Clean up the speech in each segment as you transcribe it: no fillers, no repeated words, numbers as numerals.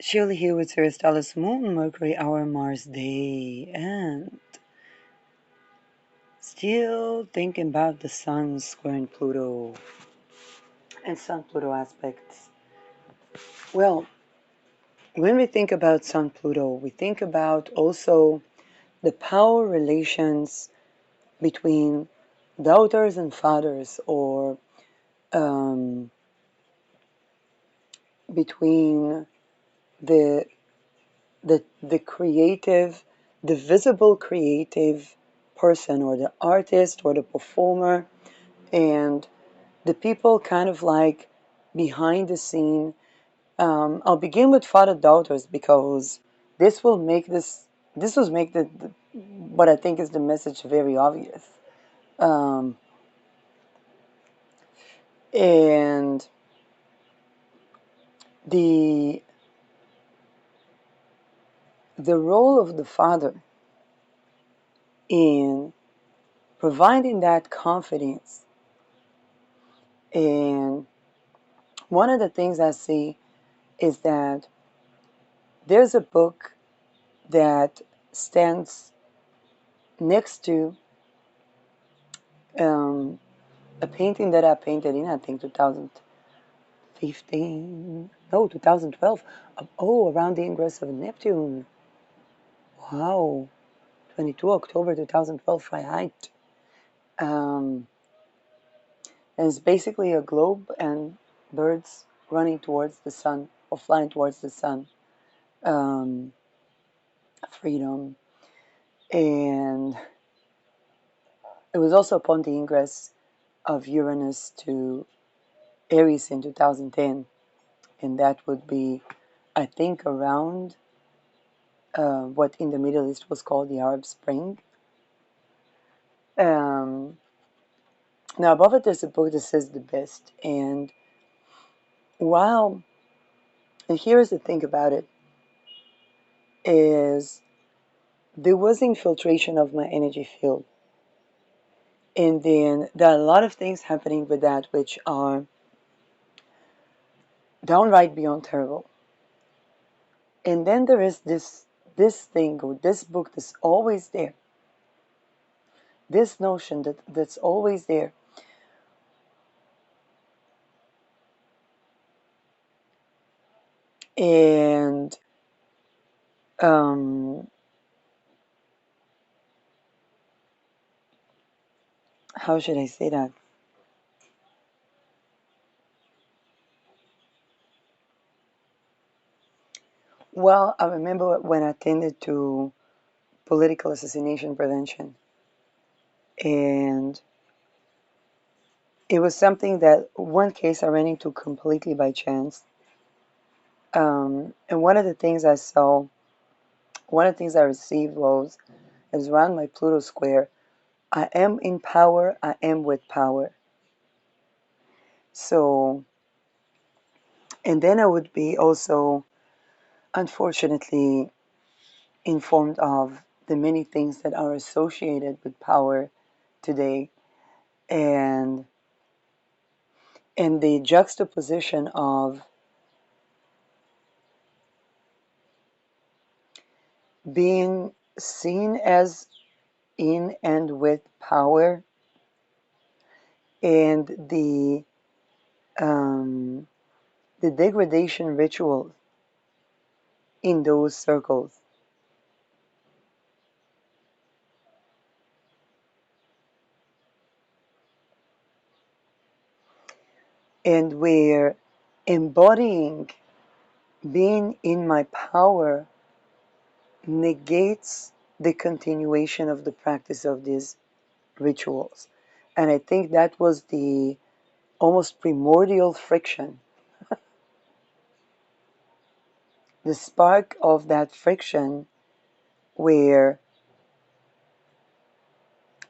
Surely here with Aristotle Moon, Mercury, our Mars day, and still thinking about the Sun squaring Pluto and Sun Pluto aspects. Well, when we think about Sun Pluto, we think about also the power relations between daughters and fathers, or um, between the the creative, the visible creative person, or the artist, or the performer, and the people kind of like behind the scene. I'll begin with father daughters because this will make this will make the what I think is the message very obvious. Um, and the the role of the father in providing that confidence. And one of the things I see is that there's a book that stands next to um, a painting that I painted in, I think, 2015, no, 2012. Oh, around the ingress of Neptune. Wow, 22 October 2012, Freiheit. Um, and it's basically a globe and birds running towards the sun or flying towards the sun. Um, Freedom. And it was also upon the ingress of Uranus to Aries in 2010. And that would be, I think, around what in the Middle East was called the Arab Spring. Um, Now, above it, there's a book that says the best. And while, and here's the thing about it, is there was infiltration of my energy field. And then there are a lot of things happening with that which are downright beyond terrible. And then there is this thing or this book that's always there. This notion that's always there. And um, how should I say that? Well, I remember when I attended to political assassination prevention, and it was something that one case I ran into completely by chance. And one of the things I saw, one of the things I received was, it was around my Pluto square. I am in power. I am with power. So, and then I would be also, unfortunately, informed of the many things that are associated with power today, and the juxtaposition of being seen as in and with power, and um, the degradation rituals in those circles. And where embodying being in my power negates the continuation of the practice of these rituals. And I think that was the almost primordial friction, the spark of that friction, where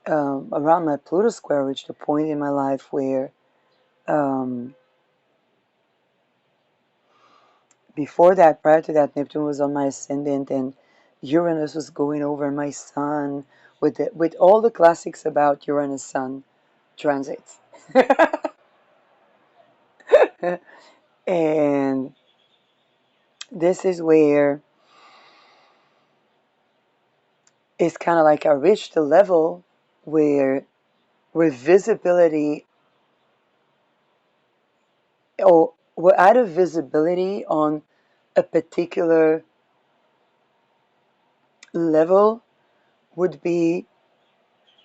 around my Pluto square reached a point in my life where um, before that, prior to that, Neptune was on my ascendant, and Uranus was going over my sun with all the classics about Uranus Sun transits. And this is where it's kind of like I reached the level where visibility, or we're out of visibility on a particular level would be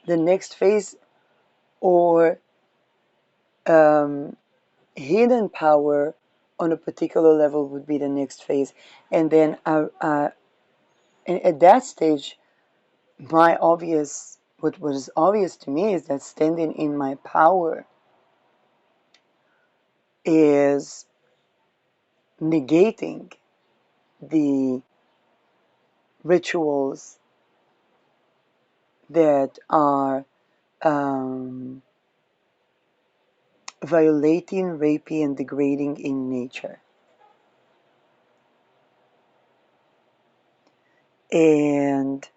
the next phase, or um, hidden power on a particular level would be the next phase. And then and at that stage, what was obvious to me is that standing in my power is negating the rituals that are um, violating, raping, and degrading in nature. And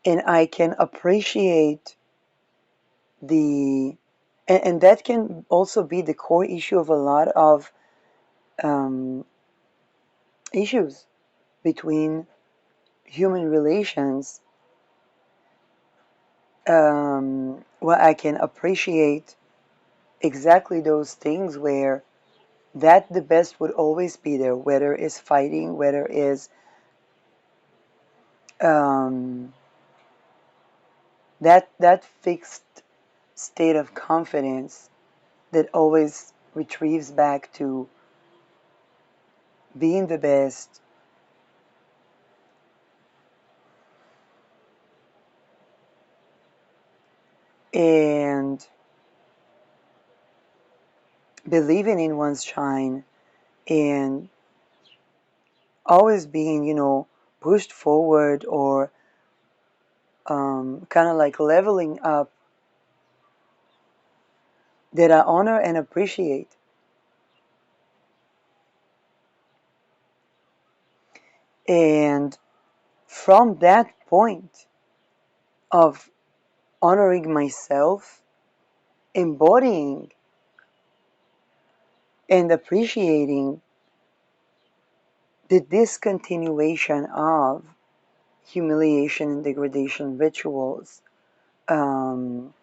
I can appreciate the and that can also be the core issue of a lot of um, issues between human relations, where I can appreciate exactly those things where that the best would always be there, whether it's fighting, whether it's um, that fixed state of confidence that always retrieves back to being the best, and believing in one's shine, and always being, pushed forward, or kind of like leveling up, that I honor and appreciate. And from that point of honoring myself, embodying and appreciating the discontinuation of humiliation and degradation rituals, um,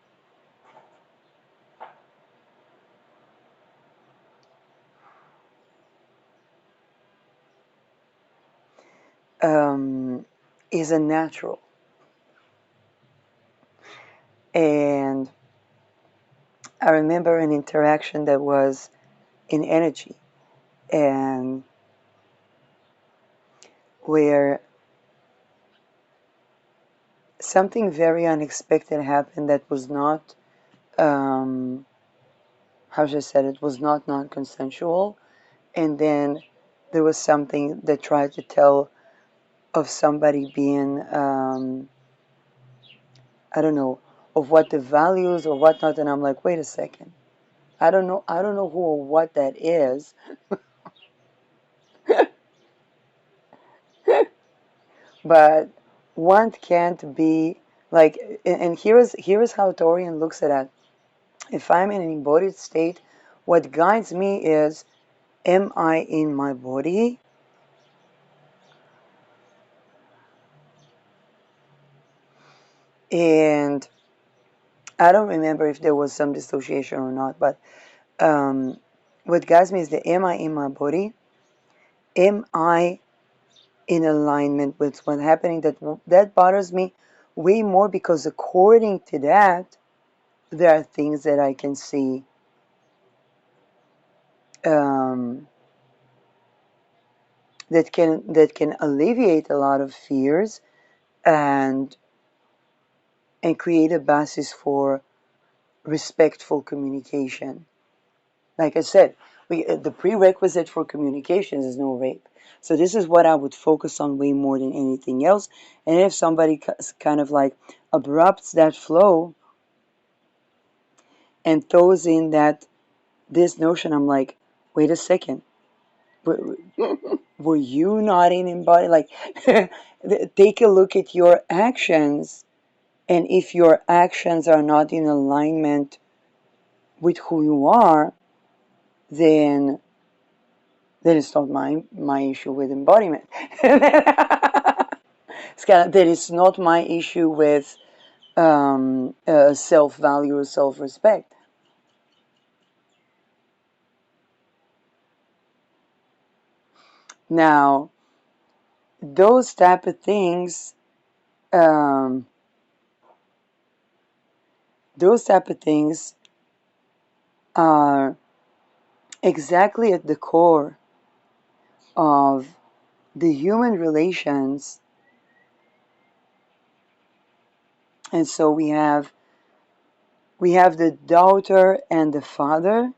um, is a natural. And I remember an interaction that was in energy, and where something very unexpected happened that was not, um, how should I say it, was not non-consensual. And then there was something that tried to tell of somebody being, I don't know, of what the values or whatnot. And I'm like, wait a second. I don't know who or what that is, but one can't be like, and here is how Dorian looks at it. If I'm in an embodied state, what guides me is, am I in my body? And I don't remember if there was some dissociation or not, but um, what guides me is the, am I in my body? Am I in alignment with what's happening? That bothers me way more, because according to that, there are things that I can see, um, that can alleviate a lot of fears, and create a basis for respectful communication. Like I said, the prerequisite for communication is no rape. So this is what I would focus on way more than anything else. And if somebody kind of like abrupts that flow and throws in that this notion, I'm like, wait a second, were you not in embody? Like, take a look at your actions And if your actions are not in alignment with who you are, then it's not my issue with embodiment. That is not my issue with self-value or self-respect. Now, those type of things, um, those type of things are exactly at the core of the human relations. And so we have the daughter and the father,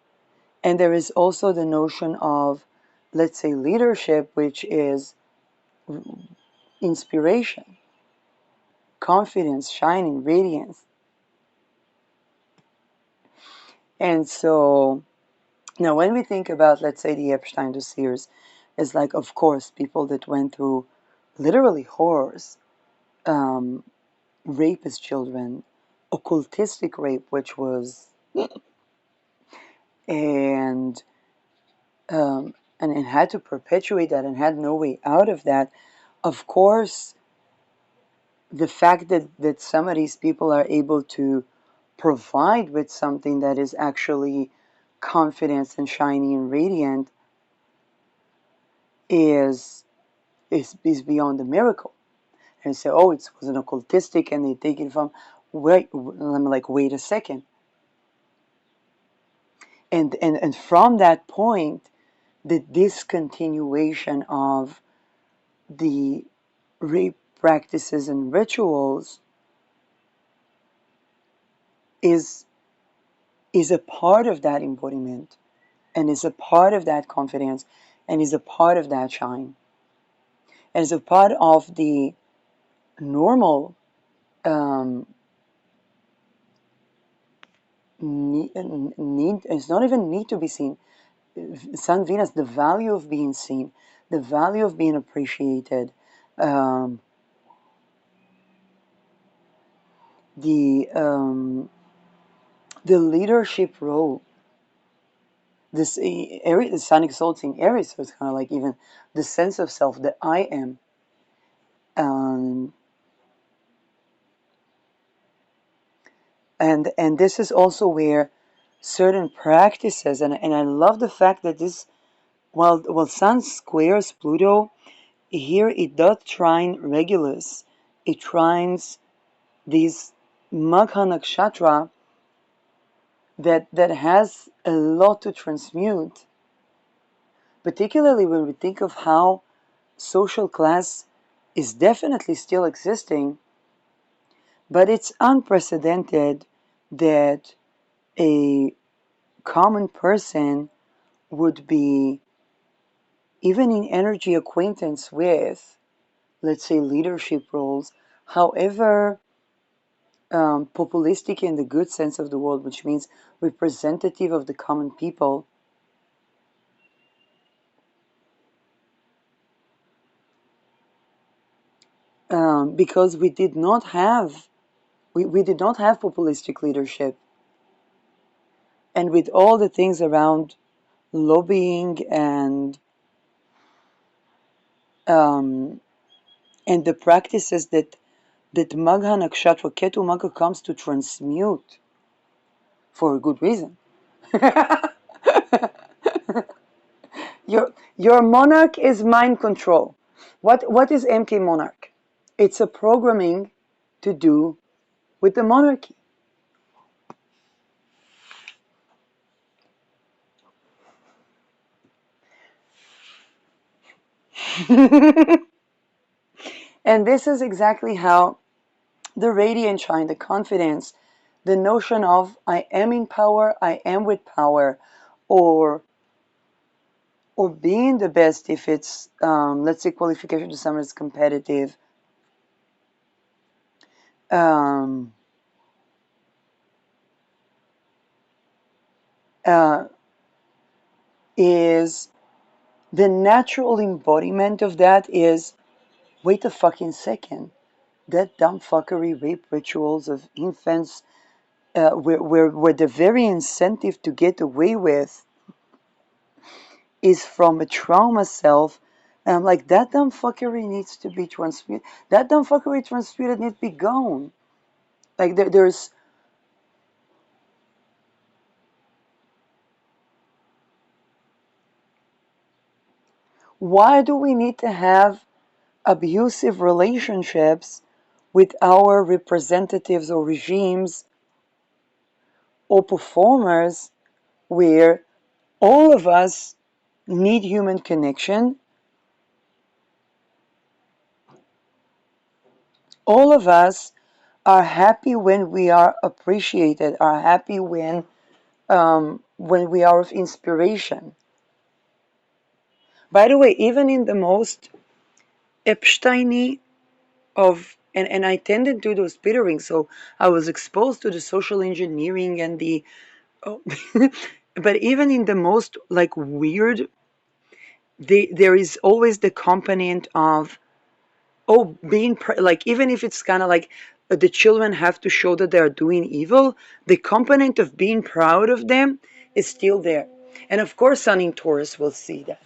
and there is also the notion of, let's say, leadership, which is inspiration, confidence, shining, radiance. And so now when we think about, let's say, the Epstein dossiers, it's like, of course, people that went through literally horrors, um, rape as children, occultistic rape, which was, and and had to perpetuate that and had no way out of that. Of course, the fact that some of these people are able to provide with something that is actually confidence and shiny and radiant is is beyond the miracle. And say, oh, it was an occultistic, and they take it from. Wait, I'm like, wait a second. And from that point, the discontinuation of the rape practices and rituals is is a part of that embodiment, and is a part of that confidence, and is a part of that shine, and is a part of the normal um, need. It's not even need to be seen. Sun Venus, the value of being seen, the value of being appreciated, um, the um, the leadership role. This Aries, the sun exalts in Aries, so it's kind of like even the sense of self, the I am. Um, and this is also where certain practices, and I love the fact that this, while Sun squares Pluto, here it does trine Regulus. It trines these Magha Nakshatra that has a lot to transmute, particularly when we think of how social class is definitely still existing, but it's unprecedented that a common person would be even in energy acquaintance with, let's say, leadership roles, however populistic in the good sense of the word, which means representative of the common people, because we did not have populistic leadership, and with all the things around lobbying um, and the practices that Magha Nakshatra Ketu Magha comes to transmute for a good reason. Your monarch is mind control. What is MK monarch? It's a programming to do with the monarchy. And this is exactly how the radiant shine, the confidence, the notion of I am in power, I am with power, or being the best, if it's let's say qualification to someone is competitive, um, uh, is the natural embodiment of that is, wait a fucking second, that dumb fuckery rape rituals of infants, where the very incentive to get away with is from a trauma self. And I'm like, that dumb fuckery needs to be transmuted. That dumb fuckery transmuted needs to be gone. Like there's why do we need to have abusive relationships with our representatives or regimes or performers where all of us need human connection? All of us are happy when we are appreciated, are happy when we are of inspiration. By the way, even in the most Epsteiny of and I tended to do spitting, so I was exposed to the social engineering and the oh, but even in the most like weird, there is always the component of being like, even if it's kind of like the children have to show that they're doing evil, the component of being proud of them is still there. And of course, Sun in Taurus will see that.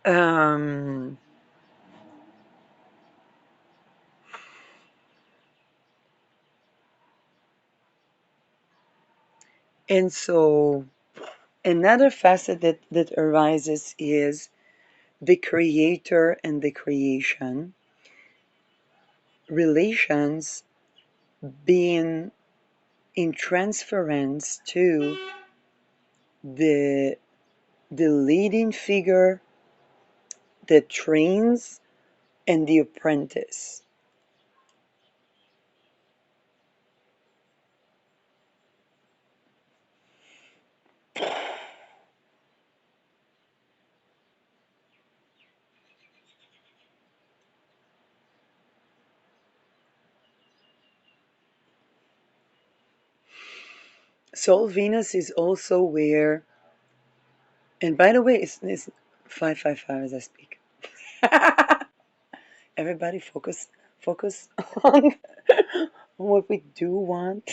um, and so another facet that arises is the creator and the creation relations being in transference to the the leading figure that trains and the apprentice. Sol Venus is also where, and by the way, it's 555 as I speak. Everybody focus on what we do want.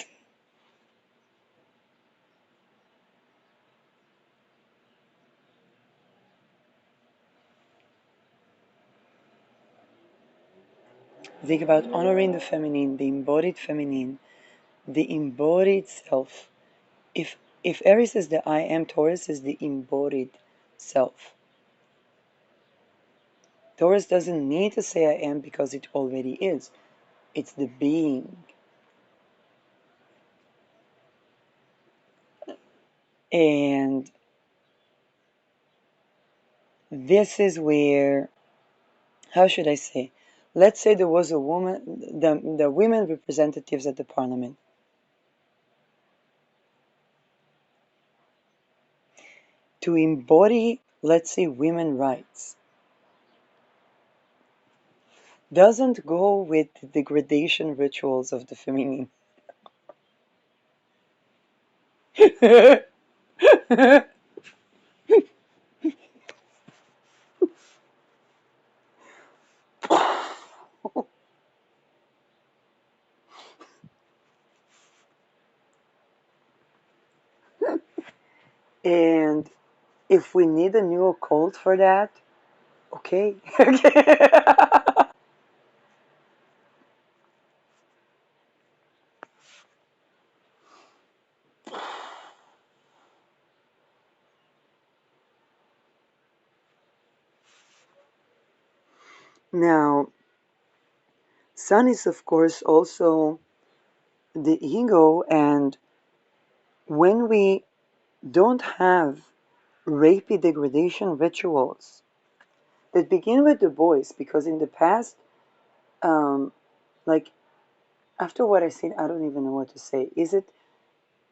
Think about honoring the feminine, the embodied feminine, the embodied self. If if Aries is the I am, Taurus is the embodied self. Taurus doesn't need to say I am because it already is. It's the being. And this is where, how should I say? Let's say there was a woman, the women representatives at the parliament. To embody, let's say, women rights doesn't go with the degradation rituals of the feminine. And if we need a new occult for that, okay. Now, Sun is, of course, also the ego, and when we don't have rapey degradation rituals that begin with the boys, because in the past, um, like After what I said, I don't even know what to say. Is it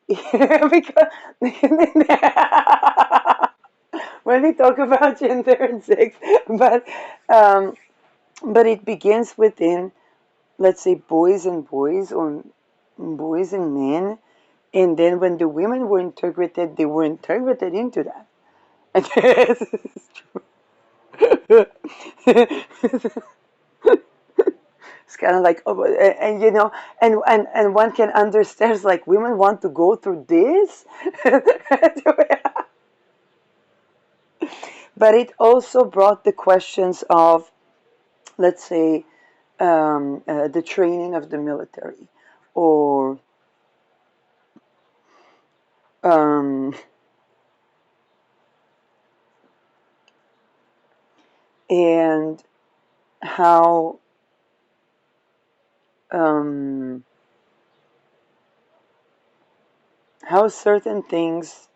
because when we talk about gender and sex, but um, but it begins within, let's say, boys and boys, or boys and men, and then when the women were integrated, they were integrated into that. And this is true. It's kind of like, oh, and you know, and one can understand, it's like women want to go through this. But it also brought the questions of, let's say, the training of the military, or um, and how um, how certain things,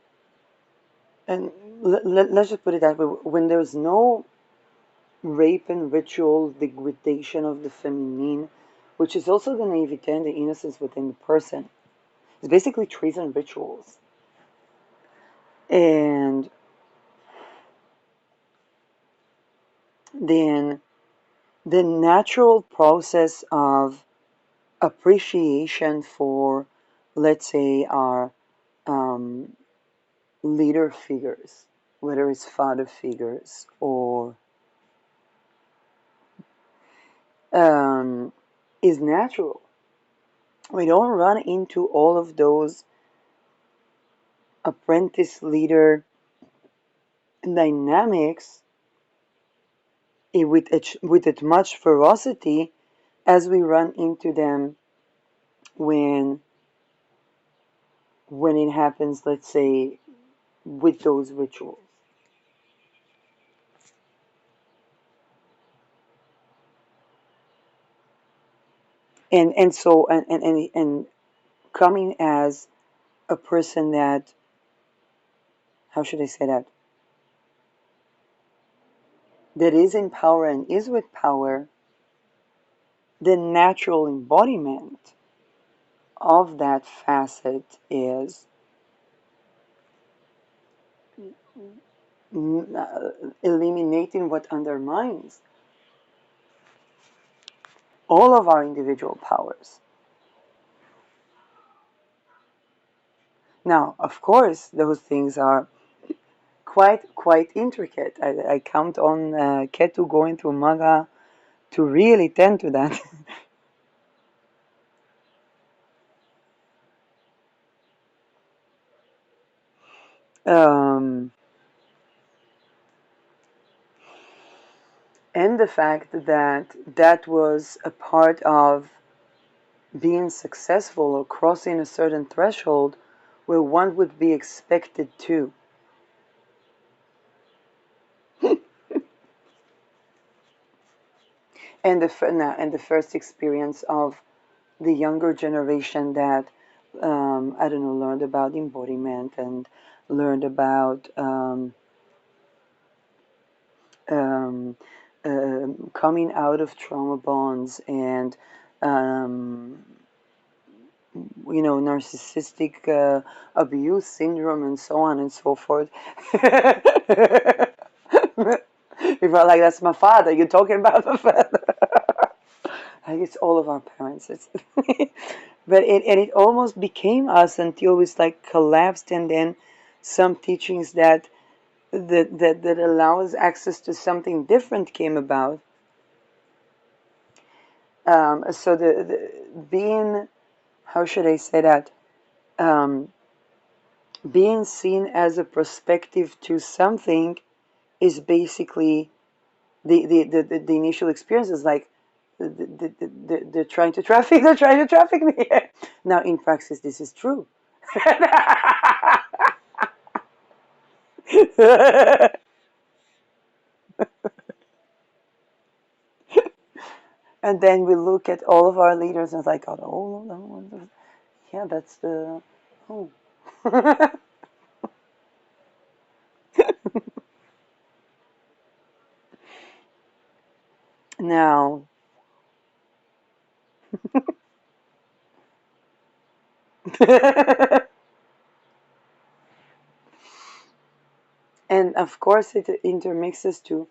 and let's just put it that way, when there's no rape and ritual degradation of the feminine, which is also the naivete and the innocence within the person. It's basically treason rituals. And then the natural process of appreciation for, let's say, our um, leader figures, whether it's father figures or um, is natural. We don't run into all of those apprentice leader dynamics with as much ferocity as we run into them when when it happens, let's say, with those rituals. And coming as a person that, how should I say that, that is in power and is with power, the natural embodiment of that facet is eliminating what undermines all of our individual powers. Now, of course, those things are quite intricate. I count on Ketu going through Maga to really tend to that. um, and the fact that that was a part of being successful or crossing a certain threshold where one would be expected to. And the first experience of the younger generation that, I don't know, learned about embodiment and learned about um, coming out of trauma bonds and um, narcissistic abuse syndrome and so on and so forth. People are like, that's my father. You're talking about my father. Like, it's all of our parents. But it almost became us until it's like collapsed, and then some teachings that allows access to something different came about. So the being, how should I say that? Um, Being seen as a perspective to something is basically the initial experience is like they're trying to traffic they're trying to traffic me. Now in practice this is true. And then we look at all of our leaders and it's like, oh no, yeah, that's the, oh. Now And of course, it intermixes to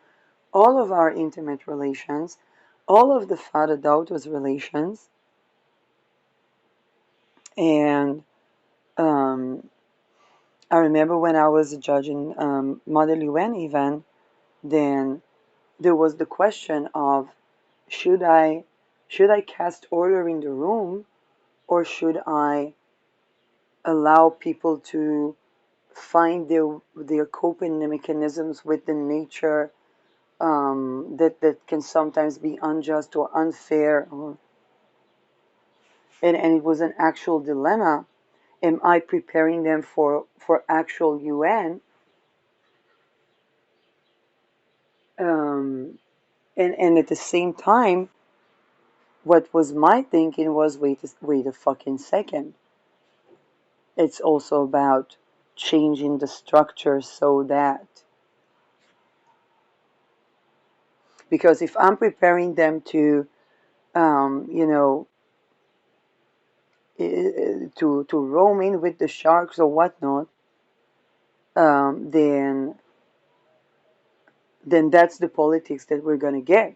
all of our intimate relations, all of the father daughter's relations, and um, I remember when I was judging Mother Luen even, then there was the question of should I should I cast order in the room, or should I allow people to find their coping mechanisms with the nature, that can sometimes be unjust or unfair, and it was an actual dilemma. Am I preparing them for actual UN? Um, and at the same time, what was my thinking was, wait a fucking second. It's also about changing the structure so that, because if I'm preparing them to, you know, to roam in with the sharks or whatnot, then that's the politics that we're gonna get,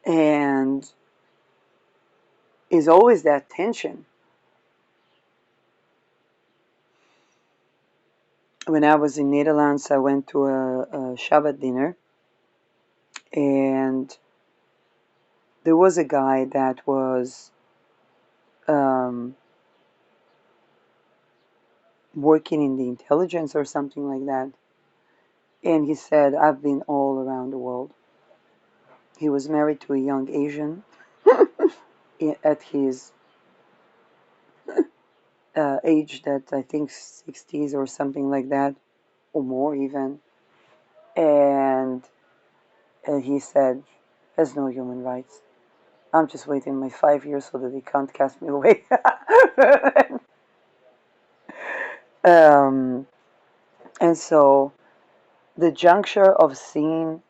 and is always that tension. When I was in Netherlands, I went to a Shabbat dinner, and there was a guy that was um, working in the intelligence or something like that, and he said, "I've been all around the world." He was married to a young Asian at his age, that I think 60s or something like that, or more even, and he said, "There's no human rights. I'm just waiting my 5 years so that they can't cast me away." um, and so the juncture of seeing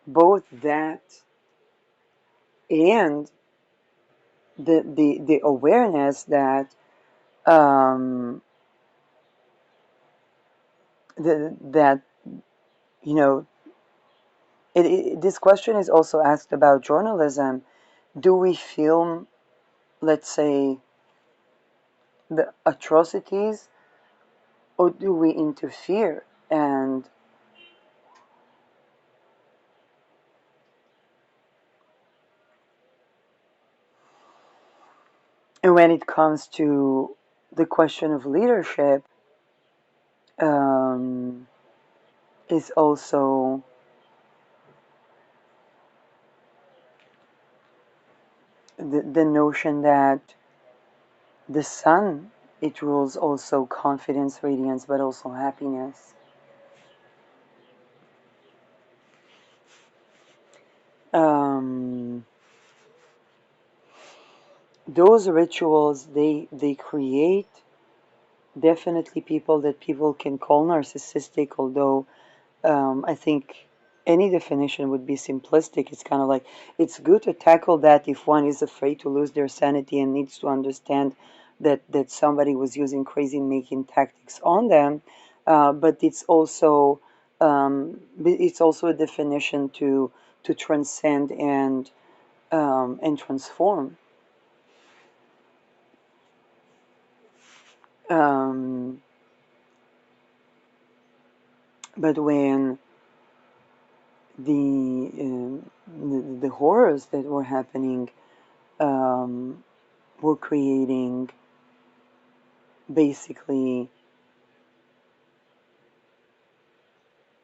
both that and the awareness that um, that you know this question is also asked about journalism. Do we film, let's say, the atrocities, or do we interfere? And when it comes to the question of leadership, um, is also the notion that the sun, it rules also confidence, radiance, but also happiness. Um, those rituals, they create definitely people that people can call narcissistic, although I think any definition would be simplistic. It's kind of like it's good to tackle that if one is afraid to lose their sanity and needs to understand that somebody was using crazy making tactics on them. But it's also a definition to transcend and transform. Um, but when the horrors that were happening um, were creating basically,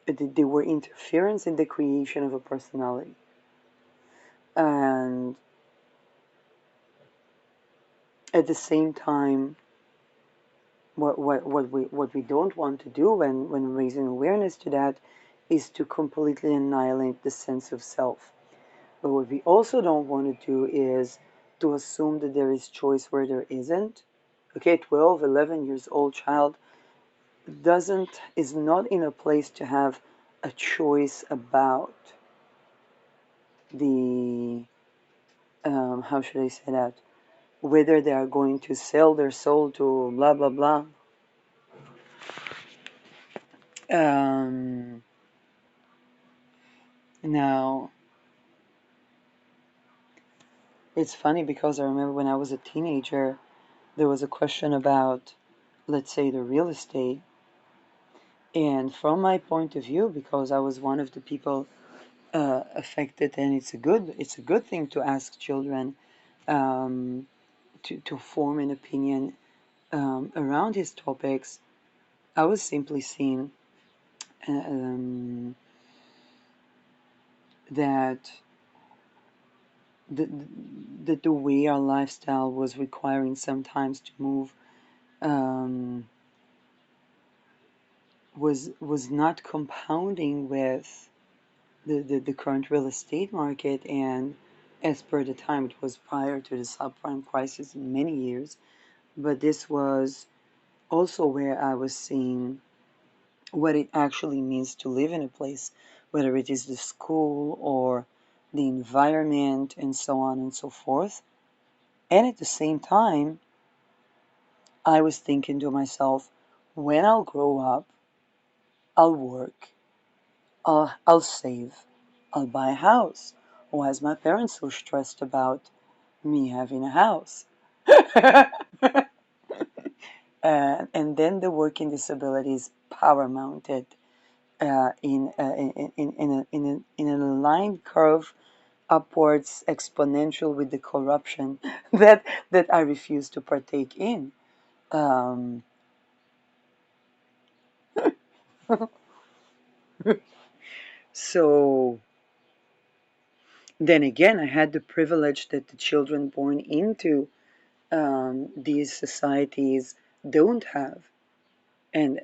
they were interference in the creation of a personality, and at the same time, what we don't want to do when raising awareness to that is to completely annihilate the sense of self. But what we also don't want to do is to assume that there is choice where there isn't. Okay, 12, 11 years old child doesn't is not in a place to have a choice about the how should I say that? Whether they are going to sell their soul to blah blah blah. Um, Now, it's funny because I remember when I was a teenager, there was a question about, let's say, the real estate. And from my point of view, because I was one of the people affected, and it's a good thing to ask children um, to form an opinion around these topics. I was simply seeing um, that the, the way our lifestyle was requiring sometimes to move um, was not compounding with the current real estate market. And as per the time, it was prior to the subprime crisis in many years, but this was also where I was seeing what it actually means to live in a place, whether it is the school or the environment and so on and so forth. And at the same time, I was thinking to myself, when I'll grow up, I'll work, I'll save, I'll buy a house. Why is my parents so stressed about me having a house? And then the working disabilities power mounted in a line curve upwards exponential with the corruption that I refuse to partake in. Um, so then again, I had the privilege that the children born into these societies don't have, and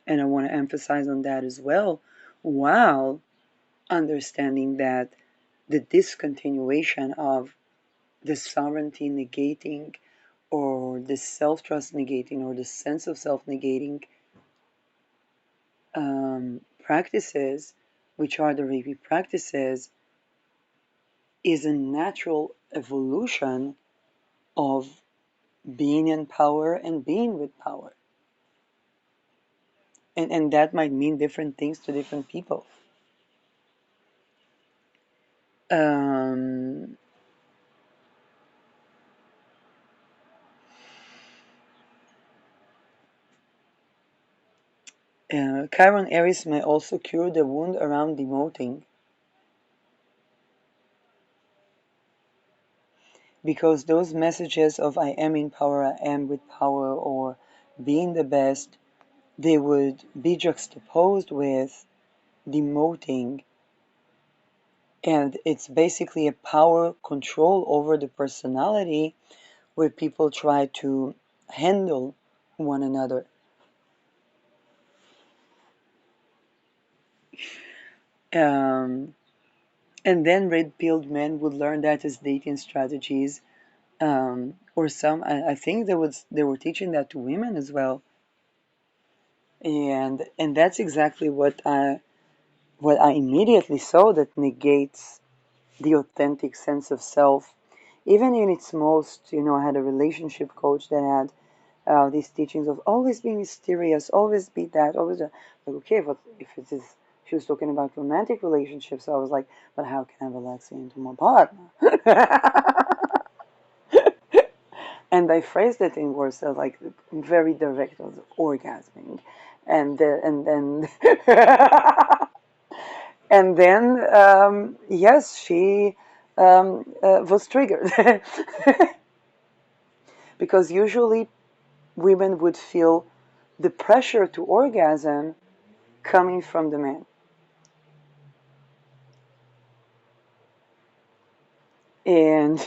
I want to emphasize on that as well, while understanding that the discontinuation of the sovereignty negating or the self-trust negating or the sense of self negating practices, which are the rapey practices, is a natural evolution of being in power and being with power. And that might mean different things to different people. Um, Chiron Aries may also cure the wound around demoting, because those messages of I am in power, I am with power, or being the best, they would be juxtaposed with demoting. And it's basically a power control over the personality where people try to handle one another. Um, and then red-pilled men would learn that as dating strategies, or some. I think they were teaching that to women as well, and that's exactly what I immediately saw that negates the authentic sense of self, even in its most. I had a relationship coach that had these teachings of always be mysterious, always be that, always that. Like, okay, but if it is, she was talking about romantic relationships, so I was like, but how can I relax into my partner? And I phrased it in words that like very direct, was orgasming, and then and then yes, she was triggered because usually women would feel the pressure to orgasm coming from the man. And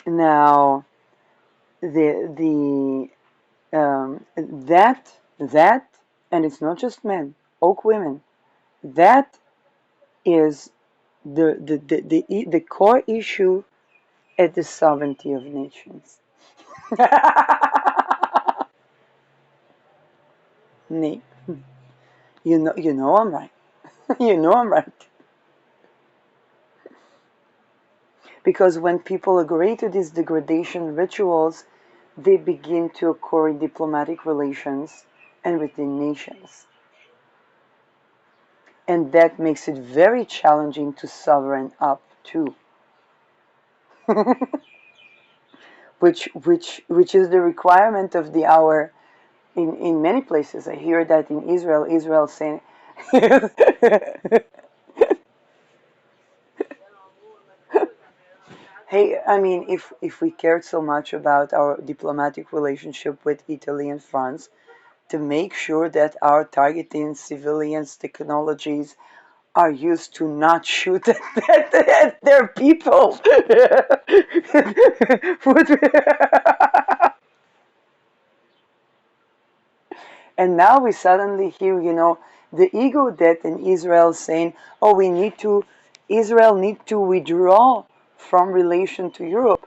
now that and it's not just men, ook women. That is the core issue at the sovereignty of nations. Nee. You know I'm right. You know I'm right. Because when people agree to these degradation rituals, they begin to occur in diplomatic relations and within nations. And that makes it very challenging to sovereign up too. which is the requirement of the hour in many places. I hear that in Israel saying hey, I mean, if we cared so much about our diplomatic relationship with Italy and France, to make sure that our targeting civilians technologies are used to not shoot at their people. And now we suddenly hear, the ego death in Israel saying, oh, Israel need to withdraw from relation to Europe.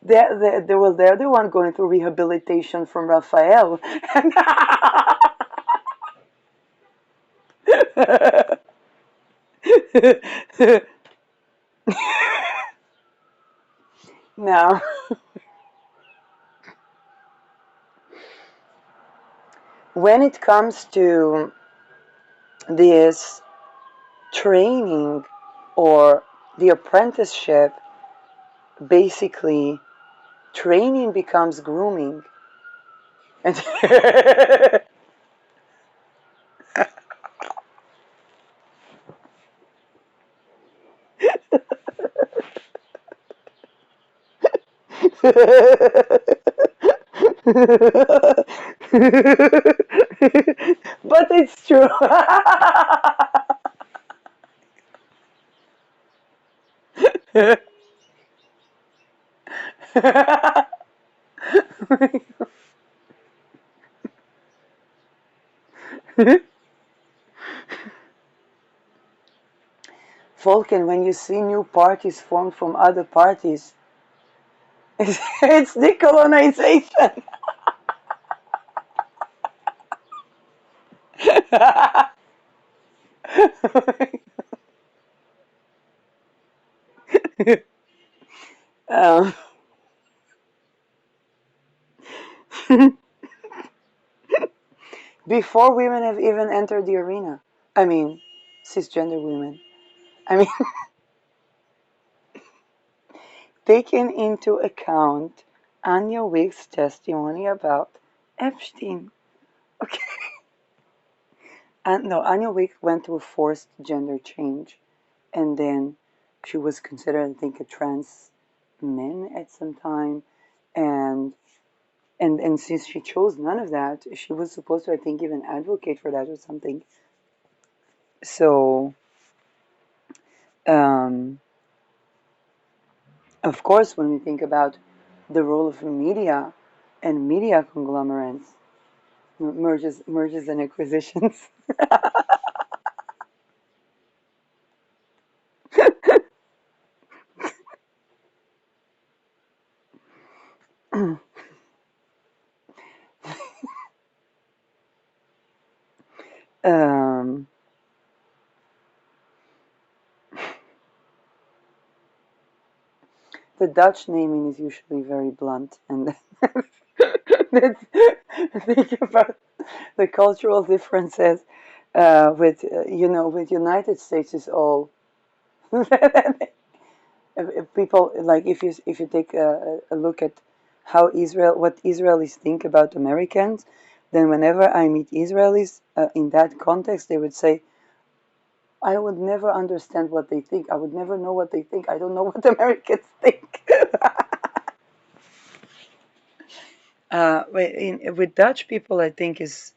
They're the one going through rehabilitation from Raphael. Now, when it comes to this training or the apprenticeship, basically training becomes grooming. But it's true. Vulcan, when you see new parties formed from other parties, it's decolonization. um, before women have even entered the arena. I mean, cisgender women. I mean, taking into account Anya Wick's testimony about Epstein. Okay. And no, Anya Wick went through a forced gender change, and then she was considered, I think, a trans man at some time, and and since she chose none of that, she was supposed to, I think, even advocate for that or something. So, um, of course, when we think about the role of media and media conglomerates, mergers and acquisitions. um, the Dutch naming is usually very blunt, and that's, think about the cultural differences. With United States is all. If people like if you take a look at what Israelis think about Americans, then whenever I meet Israelis in that context, they would say, I would never understand what they think. I would never know what they think. I don't know what Americans think. With Dutch people, I think is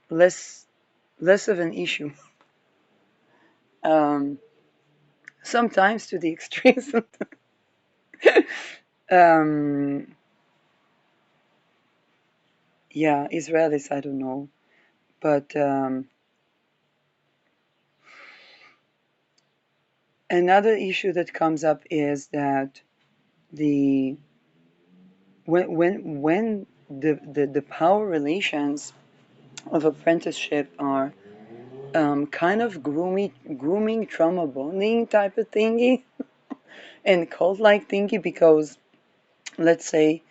less less of an issue. Um, Sometimes to the extremes. um, yeah, Israelis, I don't know, but another issue that comes up is that the when the power relations of apprenticeship are kind of grooming trauma bonding type of thingy and cult like thingy, because let's say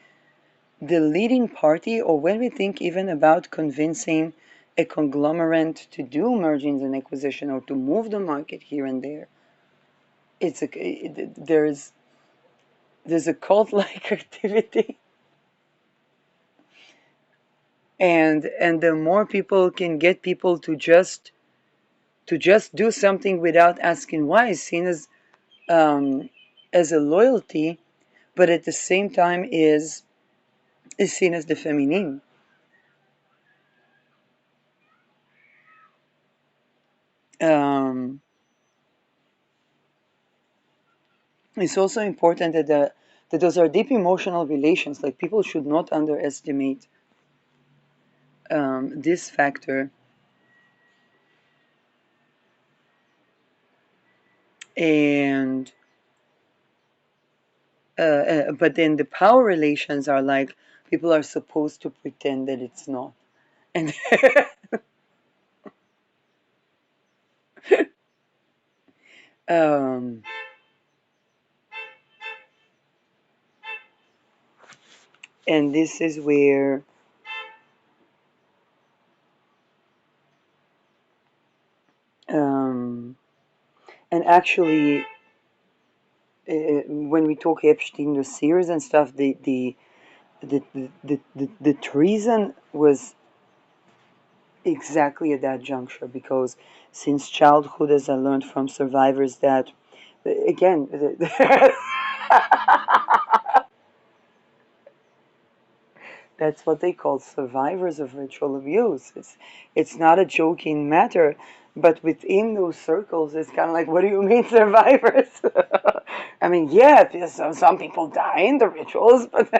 the leading party, or when we think even about convincing a conglomerate to do mergers and acquisition or to move the market here and there, there's a cult like activity, and the more people can get people to just do something without asking why is seen as a loyalty, but at the same time is seen as the feminine. Um, it's also important that those are deep emotional relations. Like, people should not underestimate this factor. And but then the power relations are like, people are supposed to pretend that it's not, and um, and this is where um, and actually when we talk Epstein, the series and stuff, the treason was exactly at that juncture, because since childhood, as I learned from survivors, that again, that's what they call survivors of ritual abuse. It's not a joking matter, but within those circles, it's kind of like, what do you mean survivors? I mean, yeah, some people die in the rituals, but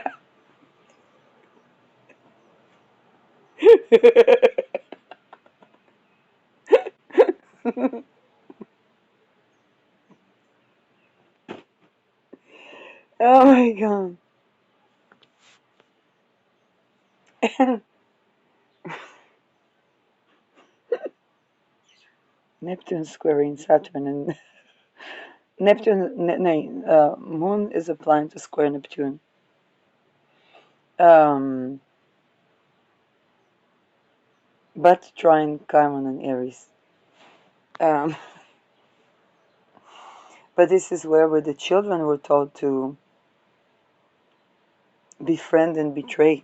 oh my god. Neptune squaring Saturn, and Moon is a planet to square Neptune. Um, but trine Chiron and Aries. Um, but this is where the children were told to befriend and betray.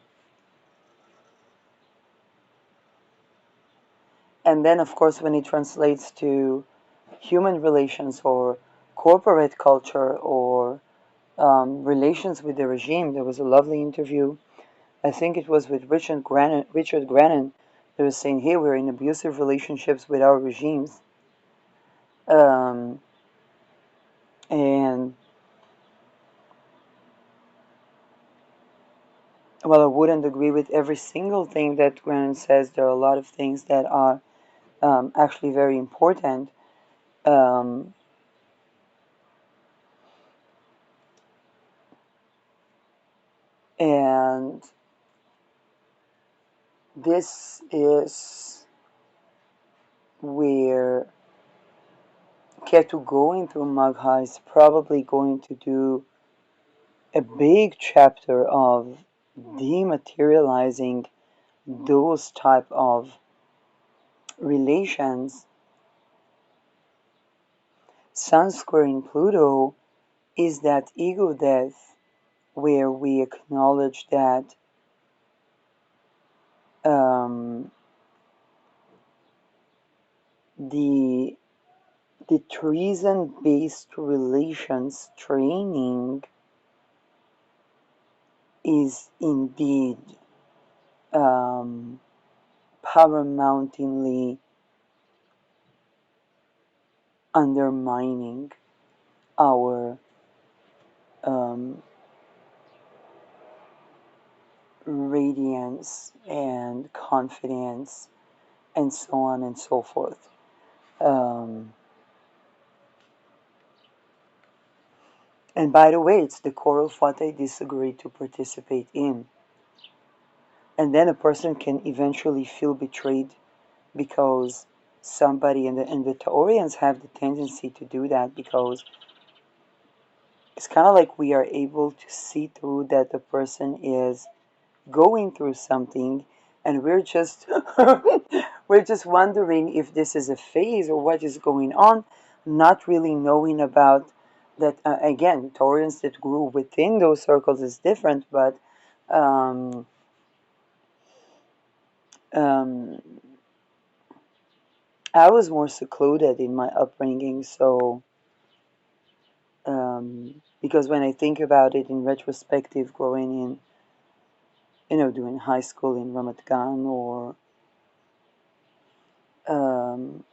And then, of course, when it translates to human relations or corporate culture or relations with the regime, there was a lovely interview. I think it was with Richard Grannon. They was saying, "Here we're in abusive relationships with our regimes," um, and while I wouldn't agree with every single thing that Grannon says, there are a lot of things that are actually very important. Um, and this is where Ketu going through Magha is probably going to do a big chapter of dematerializing those type of relations. Sun squaring Pluto is that ego death where we acknowledge that um, the the treason-based relations training is indeed um, paramountly undermining our um, radiance and confidence and so on and so forth. Um, And by the way, it's the core of what I disagree to participate in. And then a person can eventually feel betrayed because somebody, and the Taurians have the tendency to do that, because it's kind of like we are able to see through that the person is going through something, and we're just wondering if this is a phase or what is going on, not really knowing about that. Again, Taurians that grew within those circles is different, but um, um, I was more secluded in my upbringing, so because when I think about it in retrospective, growing in, doing high school in Ramat Gan, or um,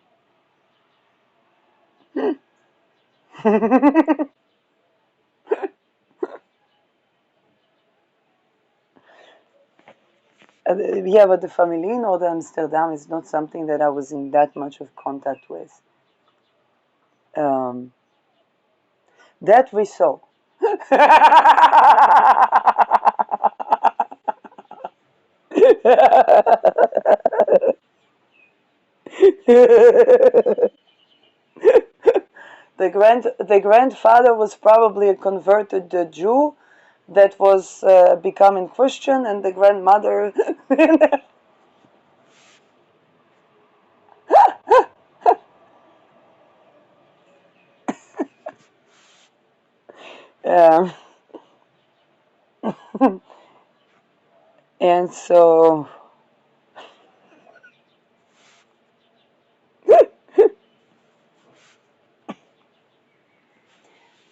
yeah, but the Familien or the Amsterdam is not something that I was in that much of contact with. Um, that we saw. The grandfather was probably a converted Jew that was becoming Christian, and the grandmother. um, and so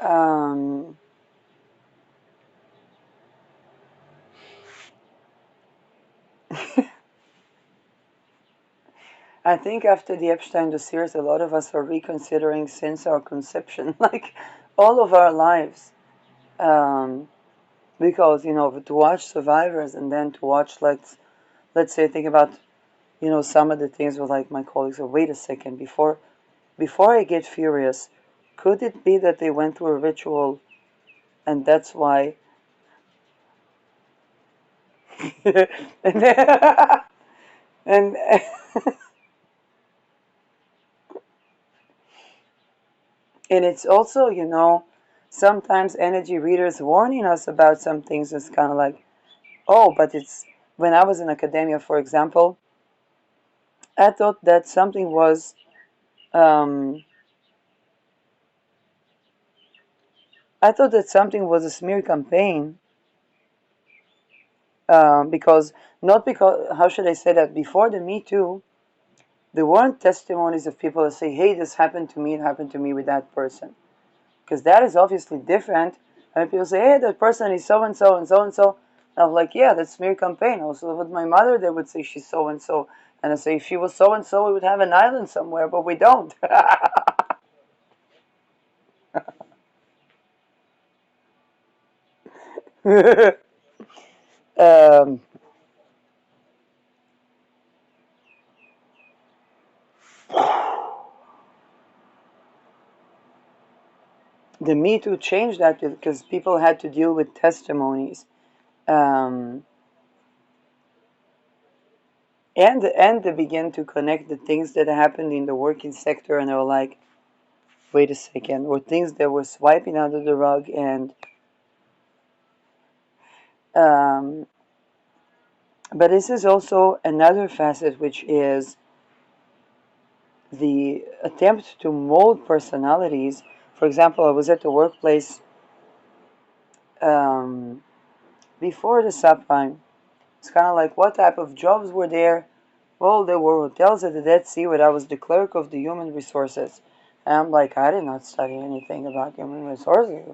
um, I think after the Epstein dossiers, a lot of us are reconsidering since our conception, like all of our lives. Um, because, to watch Survivors, and then to watch, let's say, think about, some of the things where, like, my colleagues are, wait a second, before I get furious, could it be that they went through a ritual, and that's why? and, and And it's also, sometimes energy readers warning us about some things. It's kind of like, oh, but it's, when I was in academia, for example, I thought that something was, um, I thought that something was a smear campaign, because, not because, how should I say that, before the Me Too, there weren't testimonies of people that say, hey, this happened to me, it happened to me with that person. Because that is obviously different. And people say, hey, that person is so and so and so and so. I'm like, yeah, that's smear campaign. Also, with my mother, they would say she's so and so. And I say, if she was so and so, we would have an island somewhere, but we don't. um, the Me Too changed that because people had to deal with testimonies. Um, and they began to connect the things that happened in the working sector, and they were like, wait a second, or things that were swiping under the rug. And um, but this is also another facet, which is the attempt to mold personalities. For example, I was at the workplace um, before the subprime. It's kind of like, what type of jobs were there? Well, there were hotels at the Dead Sea, where I was the clerk of the human resources. And I'm like, I did not study anything about human resources.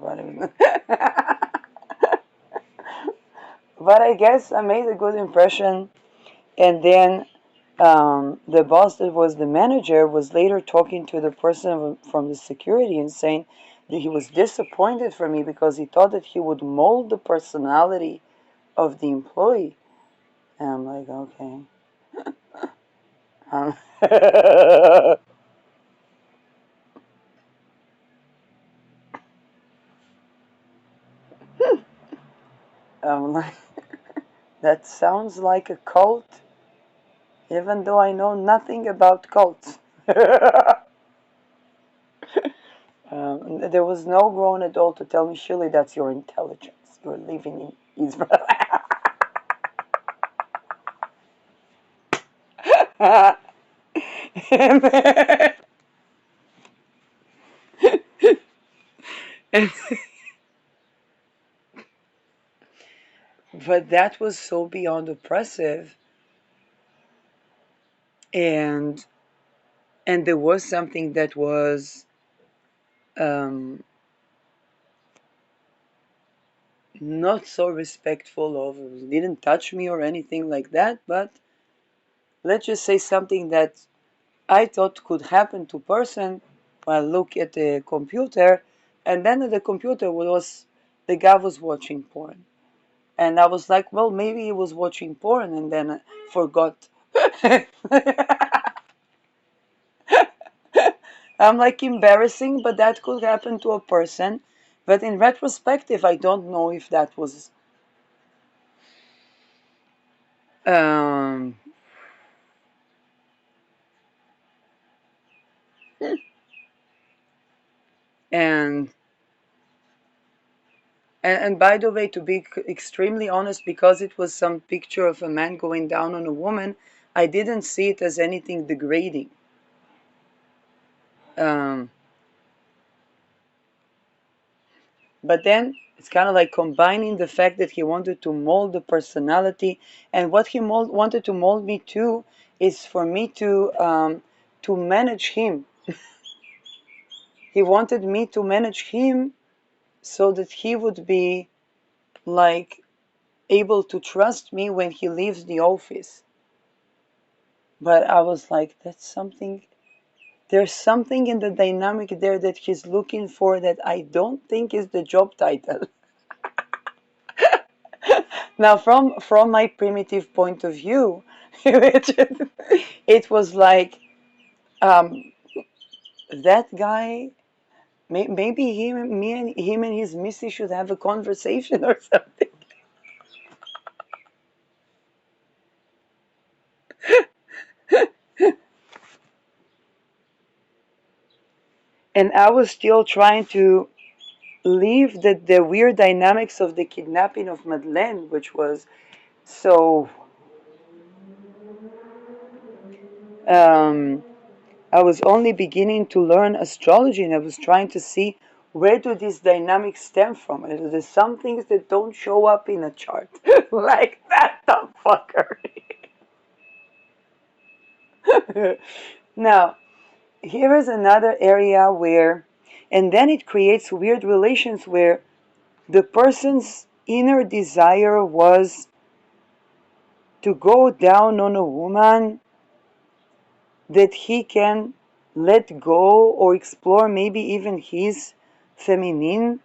But I guess I made a good impression. And then the boss that was the manager was later talking to the person from the security and saying that he was disappointed for me because he thought that he would mold the personality of the employee. And I'm like, okay. Um, Like, that sounds like a cult, even though I know nothing about cults. There was no grown adult to tell me, surely that's your intelligence. You're living in Israel. But that was so beyond oppressive, and there was something that was um, not so respectful of. It didn't touch me or anything like that, but let's just say something that I thought could happen to person while look at the computer, and then at the computer was the guy was watching porn, and I was like, well, maybe he was watching porn, and then I forgot. I'm like embarrassing, but that could happen to a person. But in retrospective, I don't know if that was um, and and by the way, to be extremely honest, because it was some picture of a man going down on a woman, I didn't see it as anything degrading. Um, but then it's kind of like combining the fact that he wanted to mold the personality, and what he wanted to mold me to is for me to manage him. He wanted me to manage him so that he would be like able to trust me when he leaves the office. But I was like, that's something, there's something in the dynamic there that he's looking for that I don't think is the job title. Now, from my primitive point of view, it was like um, that guy. Maybe him and his missy should have a conversation or something. And I was still trying to leave the weird dynamics of the kidnapping of Madeleine, which was so. Um, I was only beginning to learn astrology, and I was trying to see where do these dynamics stem from. And there's some things that don't show up in a chart, like that dumb fucker. Now, here is another area where, and then it creates weird relations where the person's inner desire was to go down on a woman that he can let go or explore maybe even his feminine.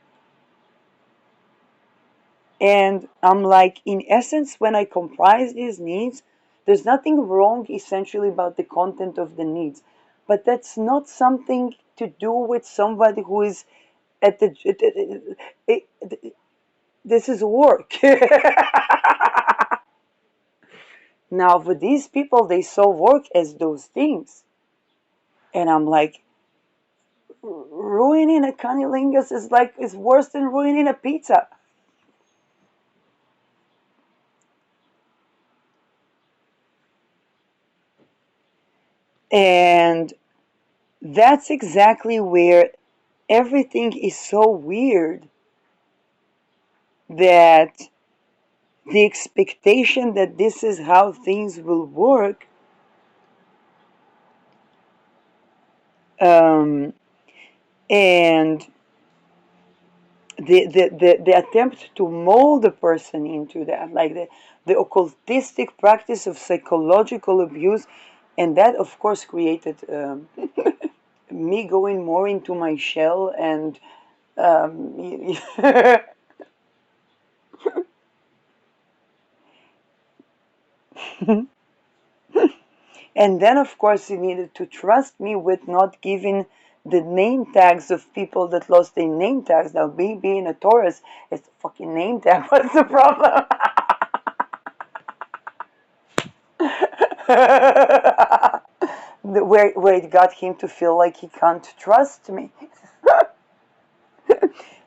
And I'm like, in essence, when I comprise these needs, there's nothing wrong essentially about the content of the needs. But that's not something to do with somebody who is at the. This is work. Now, for these people, they saw work as those things. And I'm like, ruining a cunnilingus is worse than ruining a pizza. And that's exactly where everything is so weird that the expectation that this is how things will work um, and the attempt to mold the person into that, like the occultistic practice of psychological abuse, and that of course created me going more into my shell and um, and then of course he needed to trust me with not giving the name tags of people that lost their name tags. Now, me being a Taurus, it's a fucking name tag. What's the problem? Where it got him to feel like he can't trust me.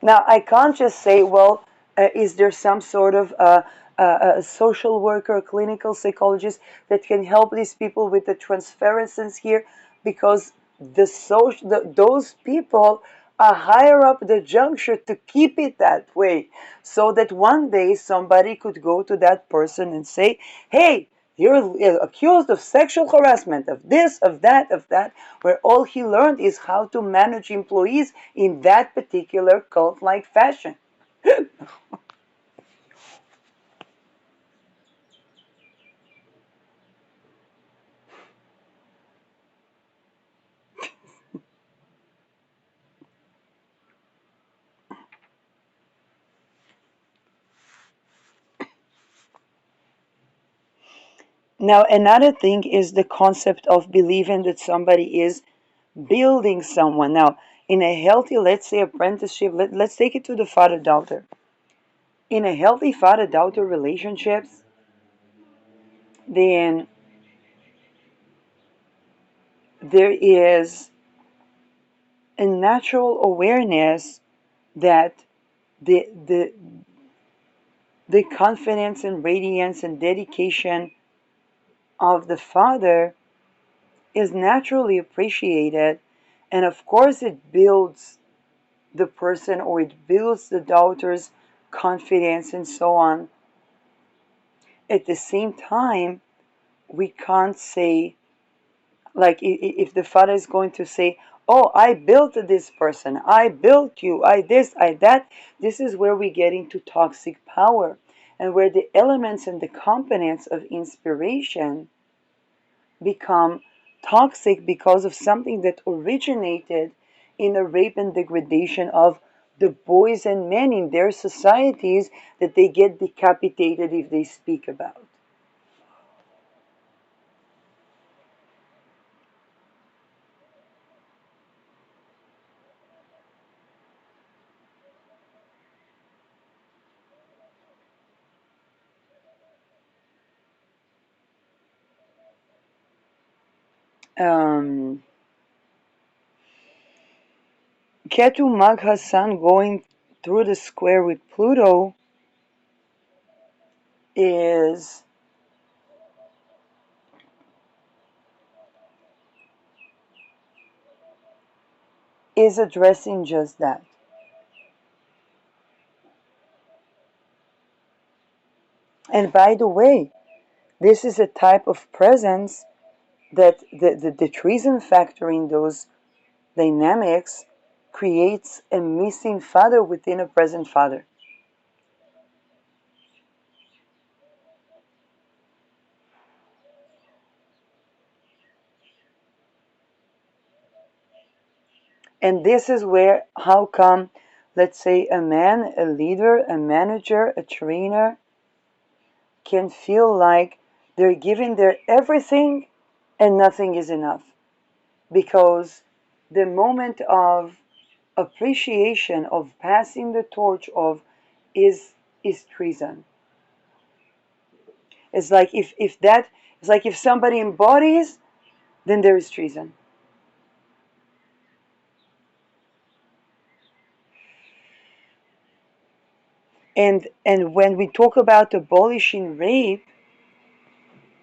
Now, I can't just say, well, is there some sort of social worker, clinical psychologist that can help these people with the transferences here? Because those people are higher up the juncture to keep it that way, so that one day somebody could go to that person and say, hey, you're accused of sexual harassment, of this, of that, where all he learned is how to manage employees in that particular cult like fashion. Now, another thing is the concept of believing that somebody is building someone. Now, in a healthy, let's say, apprenticeship, let's take it to the father daughter. In a healthy father daughter relationships, then there is a natural awareness that the the confidence and radiance and dedication of the father is naturally appreciated, and of course it builds the person, or it builds the daughter's confidence and so on. At the same time, we can't say, like, if the father is going to say, oh, I built this person, I built you, I this, I that, this is where we get into toxic power, and where the elements and the components of inspiration become toxic because of something that originated in a rape and degradation of the boys and men in their societies that they get decapitated if they speak about. Um, Ketu Magha's sun going through the square with Pluto is addressing just that. And by the way, this is a type of presence that the treason factor in those dynamics creates a missing father within a present father. And this is where, how come, let's say, a man, a leader, a manager, a trainer can feel like they're giving their everything and nothing is enough. Because the moment of appreciation, of passing the torch of, is treason. It's like if that it's like if somebody embodies, then there is treason. And when we talk about abolishing rape,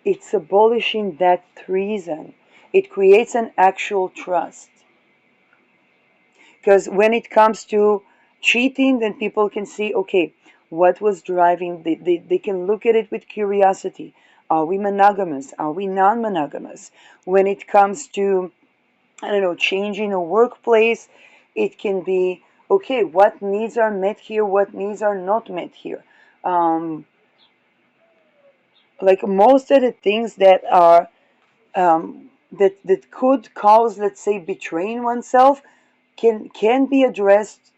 it's abolishing that treason. It creates an actual trust. Because when it comes to cheating, then people can see, okay, what was driving, they can look at it with curiosity. Are we monogamous? Are we non-monogamous? When it comes to, I don't know, changing a workplace, it can be, okay, what needs are met here, what needs are not met here. Um, like most of the things that are that could cause, let's say, betraying oneself can be addressed,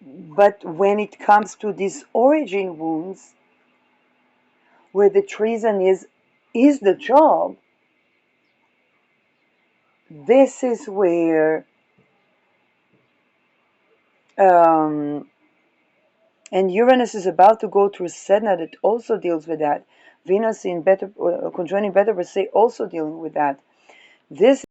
but when it comes to these origin wounds, where the treason is the job, this is where, um, and Uranus is about to go through Sedna that also deals with that. Venus in better conjoining better per se also dealing with that. This